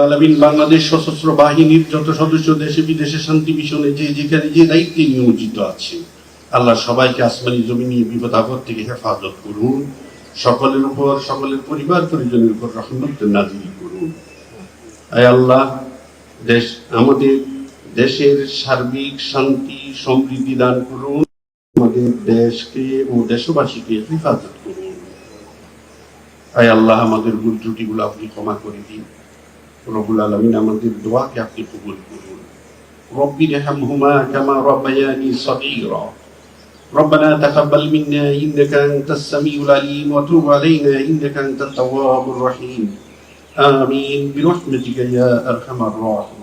আলামিন বাংলাদেশ সশস্ত্র বাহিনীর যত সদস্য দেশে বিদেশে শান্তি মিশনে যে যেখানে যে দায়িত্বে নিয়োজিত আছে, আল্লাহ সবাইকে আসমানি জমিনি বিপদ আপদ থেকে হেফাজত করুন, সকলের উপর সকলের পরিবার পরিজনের উপর রহমত নাযিল করুন। আয় আল্লাহ, আমাদের দেশের সার্বিক শান্তি সমৃদ্ধি দান করুন, আমাদের দেশকে ও দেশবাসীকে হেফাজত করুন। আয় আল্লাহ, আমাদের ভুল ত্রুটিগুলো আপনি ক্ষমা করে দিন। রব্বুল আলামিন আমাদের দোয়াকে আপনি কবুল করুন। রব্বি রহমহুমা কামা রাব্বায়ানি সগীরা। ربنا تقبل منا إنك أنت السميع العليم وتب علينا إنك أنت التواب الرحيم. آمين برحمتك يا أرحم الراحمين.